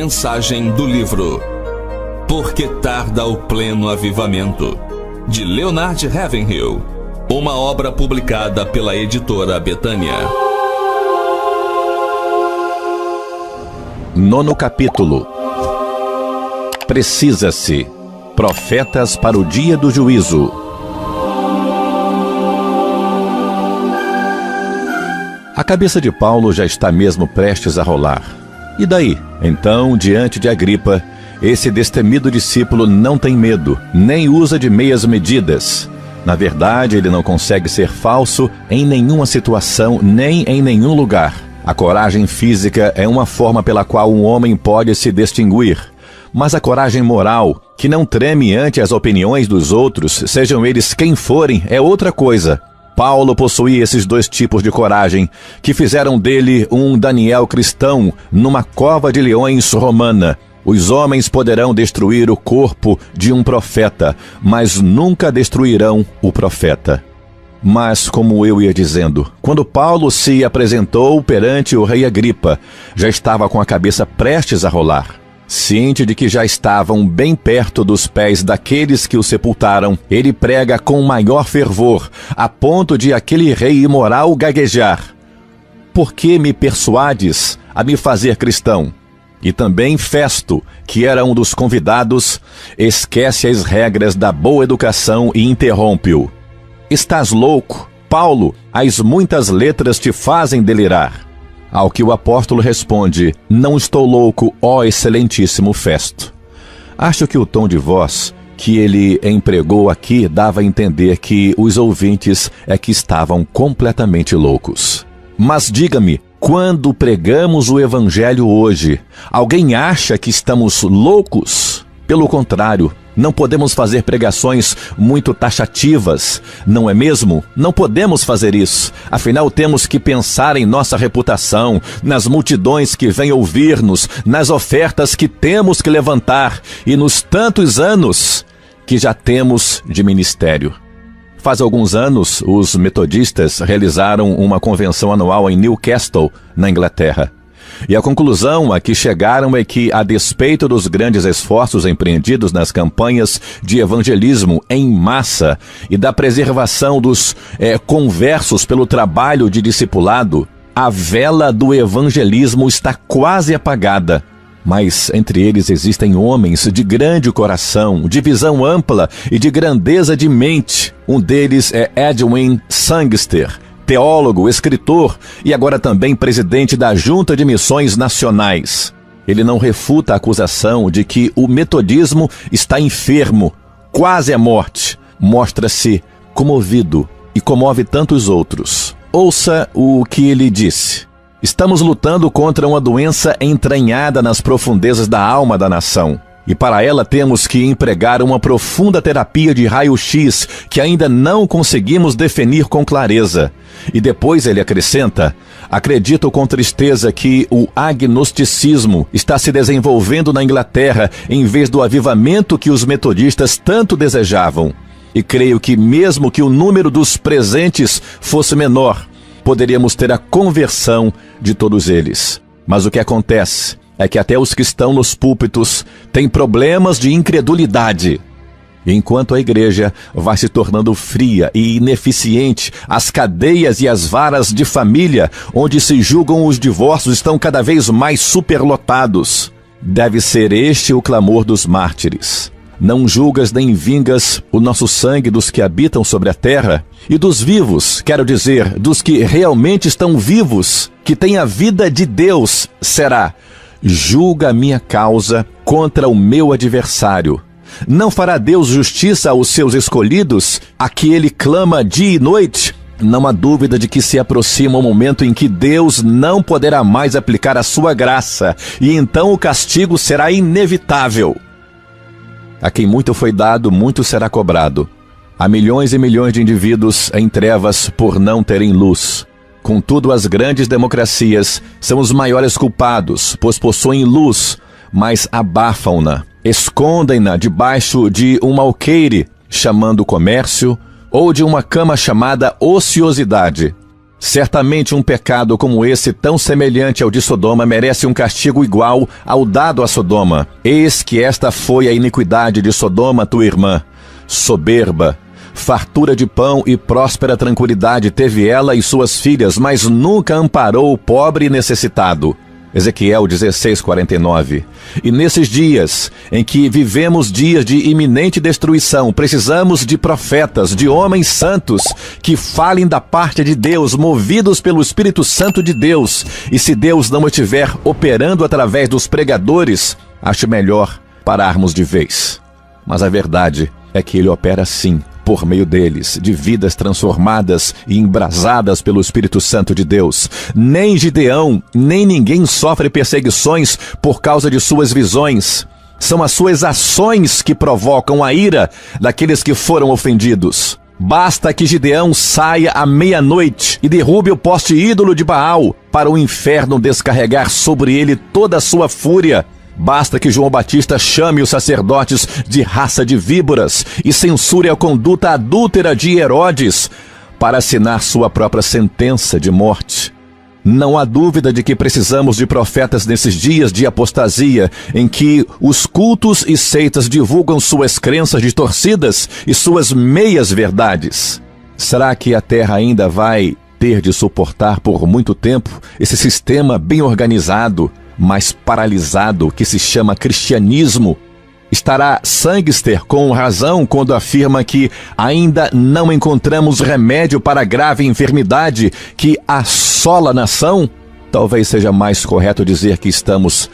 Mensagem do livro Por que tarda o pleno avivamento, de Leonard Ravenhill, uma obra publicada pela editora Betânia. 9º capítulo. Precisa-se profetas para o dia do juízo. A cabeça de Paulo já está mesmo prestes a rolar. E daí? Então, diante de Agripa, esse destemido discípulo não tem medo, nem usa de meias medidas. Na verdade, ele não consegue ser falso em nenhuma situação, nem em nenhum lugar. A coragem física é uma forma pela qual um homem pode se distinguir. Mas a coragem moral, que não treme ante as opiniões dos outros, sejam eles quem forem, é outra coisa. Paulo possuía esses dois tipos de coragem, que fizeram dele um Daniel cristão numa cova de leões romana. Os homens poderão destruir o corpo de um profeta, mas nunca destruirão o profeta. Mas, como eu ia dizendo, quando Paulo se apresentou perante o rei Agripa, já estava com a cabeça prestes a rolar. Ciente de que já estavam bem perto dos pés daqueles que o sepultaram, ele prega com maior fervor, a ponto de aquele rei imoral gaguejar: "Por que me persuades a me fazer cristão?" E também Festo, que era um dos convidados, esquece as regras da boa educação e interrompe-o: "Estás louco, Paulo, as muitas letras te fazem delirar." Ao que o apóstolo responde: "Não estou louco, ó excelentíssimo Festo." Acho que o tom de voz que ele empregou aqui dava a entender que os ouvintes é que estavam completamente loucos. Mas diga-me, quando pregamos o evangelho hoje, alguém acha que estamos loucos? Pelo contrário, não podemos fazer pregações muito taxativas, não é mesmo? Não podemos fazer isso. Afinal, temos que pensar em nossa reputação, nas multidões que vêm ouvir-nos, nas ofertas que temos que levantar e nos tantos anos que já temos de ministério. Faz alguns anos, os metodistas realizaram uma convenção anual em Newcastle, na Inglaterra. E a conclusão a que chegaram é que, a despeito dos grandes esforços empreendidos nas campanhas de evangelismo em massa e da preservação dos conversos pelo trabalho de discipulado, a vela do evangelismo está quase apagada. Mas entre eles existem homens de grande coração, de visão ampla e de grandeza de mente. Um deles é Edwin Sangster, teólogo, escritor e agora também presidente da Junta de Missões Nacionais. Ele não refuta a acusação de que o metodismo está enfermo, quase à morte. Mostra-se comovido e comove tantos outros. Ouça o que ele disse: "Estamos lutando contra uma doença entranhada nas profundezas da alma da nação. E para ela temos que empregar uma profunda terapia de raio-x que ainda não conseguimos definir com clareza." E depois ele acrescenta: "Acredito com tristeza que o agnosticismo está se desenvolvendo na Inglaterra em vez do avivamento que os metodistas tanto desejavam. E creio que mesmo que o número dos presentes fosse menor, poderíamos ter a conversão de todos eles. Mas o que acontece é que até os que estão nos púlpitos têm problemas de incredulidade. Enquanto a igreja vai se tornando fria e ineficiente, as cadeias e as varas de família, onde se julgam os divórcios, estão cada vez mais superlotados. Deve ser este o clamor dos mártires. Não julgas nem vingas o nosso sangue dos que habitam sobre a terra? E dos vivos, quero dizer, dos que realmente estão vivos, que têm a vida de Deus, será: julga a minha causa contra o meu adversário. Não fará Deus justiça aos seus escolhidos, a que ele clama dia e noite? Não há dúvida de que se aproxima o momento em que Deus não poderá mais aplicar a sua graça, e então o castigo será inevitável. A quem muito foi dado, muito será cobrado. Há milhões e milhões de indivíduos em trevas por não terem luz. Contudo, as grandes democracias são os maiores culpados, pois possuem luz, mas abafam-na, escondem-na debaixo de um alqueire, chamando comércio, ou de uma cama chamada ociosidade. Certamente um pecado como esse, tão semelhante ao de Sodoma, merece um castigo igual ao dado a Sodoma. Eis que esta foi a iniquidade de Sodoma, tua irmã. Soberba, fartura de pão e próspera tranquilidade teve ela e suas filhas, mas nunca amparou o pobre e necessitado. Ezequiel 16:49. E nesses dias, em que vivemos dias de iminente destruição, precisamos de profetas, de homens santos, que falem da parte de Deus, movidos pelo Espírito Santo de Deus. E se Deus não estiver operando através dos pregadores, acho melhor pararmos de vez. Mas a verdade é que Ele opera sim, por meio deles, de vidas transformadas e embrasadas pelo Espírito Santo de Deus. Nem Gideão, nem ninguém sofre perseguições por causa de suas visões. São as suas ações que provocam a ira daqueles que foram ofendidos. Basta que Gideão saia à meia-noite e derrube o poste ídolo de Baal, para o inferno descarregar sobre ele toda a sua fúria. Basta que João Batista chame os sacerdotes de raça de víboras e censure a conduta adúltera de Herodes para assinar sua própria sentença de morte. Não há dúvida de que precisamos de profetas nesses dias de apostasia, em que os cultos e seitas divulgam suas crenças distorcidas e suas meias-verdades. Será que a terra ainda vai ter de suportar por muito tempo esse sistema bem organizado, mas paralisado, que se chama cristianismo? Estará Sangster com razão quando afirma que ainda não encontramos remédio para a grave enfermidade que assola a nação? Talvez seja mais correto dizer que estamos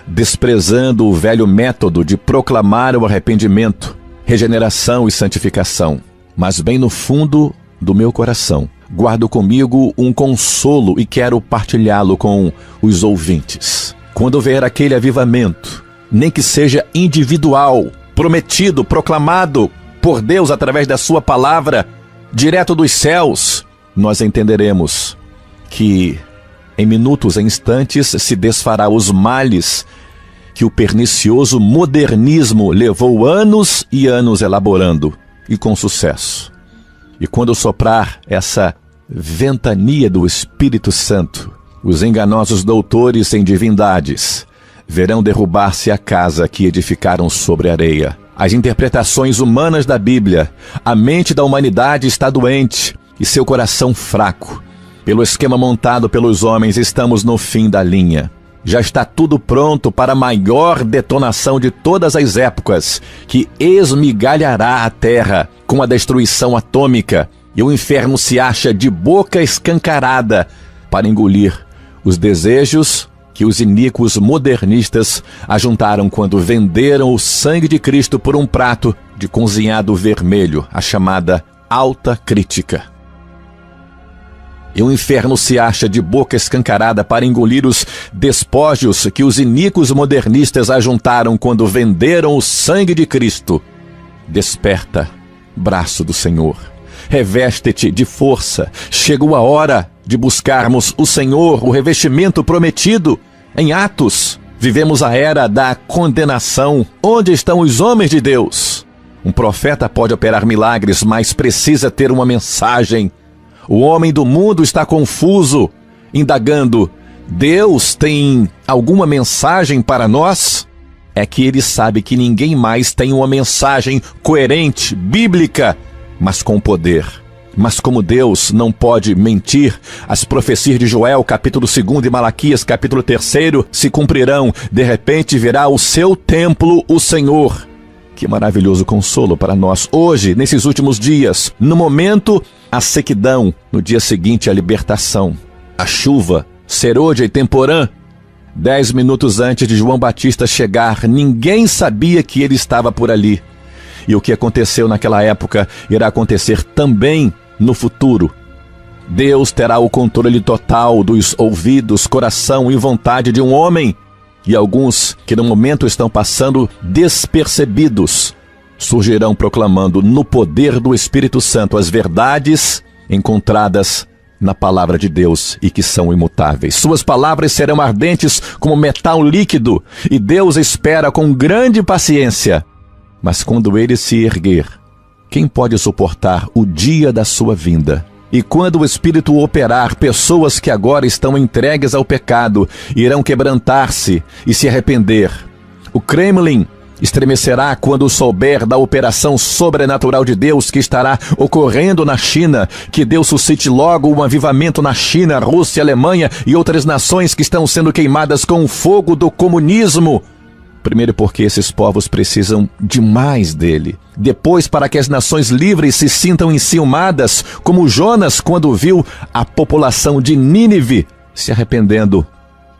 desprezando o velho método de proclamar o arrependimento, regeneração e santificação. Mas bem no fundo do meu coração, guardo comigo um consolo e quero partilhá-lo com os ouvintes. Quando ver aquele avivamento, nem que seja individual, prometido, proclamado por Deus através da sua palavra, direto dos céus, nós entenderemos que em minutos, em instantes, se desfará os males que o pernicioso modernismo levou anos e anos elaborando, e com sucesso. E quando soprar essa ventania do Espírito Santo, os enganosos doutores em divindades verão derrubar-se a casa que edificaram sobre areia. As interpretações humanas da Bíblia, a mente da humanidade está doente e seu coração fraco. Pelo esquema montado pelos homens, estamos no fim da linha. Já está tudo pronto para a maior detonação de todas as épocas, que esmigalhará a terra com a destruição atômica, e o inferno se acha de boca escancarada para engolir os desejos que os iníquos modernistas ajuntaram quando venderam o sangue de Cristo por um prato de cozinhado vermelho, a chamada alta crítica. E o inferno se acha de boca escancarada para engolir os despojos que os iníquos modernistas ajuntaram quando venderam o sangue de Cristo. Desperta, braço do Senhor. Reveste-te de força. Chegou a hora de buscarmos o Senhor, o revestimento prometido. Em Atos, vivemos a era da condenação. Onde estão os homens de Deus? Um profeta pode operar milagres, mas precisa ter uma mensagem. O homem do mundo está confuso, indagando: Deus tem alguma mensagem para nós? É que ele sabe que ninguém mais tem uma mensagem coerente, bíblica, mas com poder. Mas como Deus não pode mentir, as profecias de Joel, capítulo 2, e Malaquias, capítulo 3, se cumprirão. De repente virá o seu templo, o Senhor. Que maravilhoso consolo para nós hoje, nesses últimos dias. No momento, a sequidão, no dia seguinte, a libertação. A chuva, serôdia e temporã. 10 minutos antes de João Batista chegar, ninguém sabia que ele estava por ali. E o que aconteceu naquela época irá acontecer também no futuro. Deus terá o controle total dos ouvidos, coração e vontade de um homem. E alguns que no momento estão passando despercebidos surgirão proclamando no poder do Espírito Santo as verdades encontradas na palavra de Deus e que são imutáveis. Suas palavras serão ardentes como metal líquido e Deus espera com grande paciência. Mas quando ele se erguer, quem pode suportar o dia da sua vinda? E quando o Espírito operar, pessoas que agora estão entregues ao pecado irão quebrantar-se e se arrepender. O Kremlin estremecerá quando souber da operação sobrenatural de Deus que estará ocorrendo na China. Que Deus suscite logo um avivamento na China, Rússia, Alemanha e outras nações que estão sendo queimadas com o fogo do comunismo. Primeiro porque esses povos precisam demais dele. Depois para que as nações livres se sintam enciumadas, como Jonas quando viu a população de Nínive se arrependendo.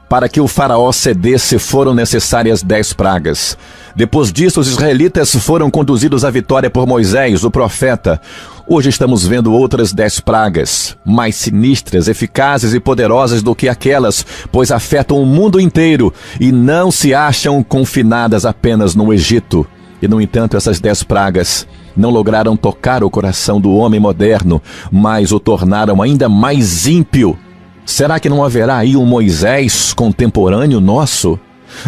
Para que o faraó cedesse foram necessárias 10 pragas. Depois disso, os israelitas foram conduzidos à vitória por Moisés, o profeta. Hoje estamos vendo outras 10 pragas, mais sinistras, eficazes e poderosas do que aquelas, pois afetam o mundo inteiro e não se acham confinadas apenas no Egito. E, no entanto, essas 10 pragas não lograram tocar o coração do homem moderno, mas o tornaram ainda mais ímpio. Será que não haverá aí um Moisés contemporâneo nosso?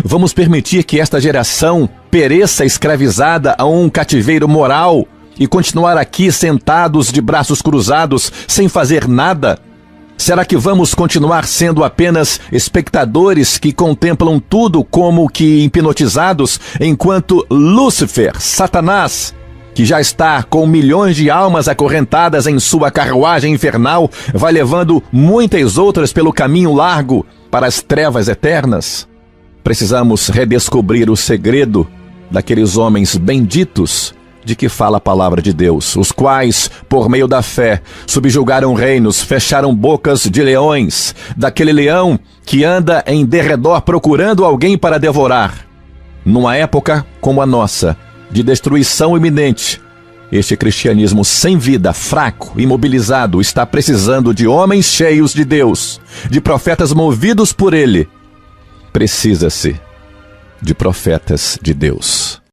Vamos permitir que esta geração pereça escravizada a um cativeiro moral e continuar aqui sentados de braços cruzados sem fazer nada? Será que vamos continuar sendo apenas espectadores que contemplam tudo como que hipnotizados, enquanto Lúcifer, Satanás, que já está com milhões de almas acorrentadas em sua carruagem infernal, vai levando muitas outras pelo caminho largo para as trevas eternas? Precisamos redescobrir o segredo daqueles homens benditos de que fala a palavra de Deus, os quais, por meio da fé, subjugaram reinos, fecharam bocas de leões, daquele leão que anda em derredor procurando alguém para devorar. Numa época como a nossa, de destruição iminente, este cristianismo sem vida, fraco, imobilizado, está precisando de homens cheios de Deus, de profetas movidos por Ele. Precisa-se de profetas de Deus.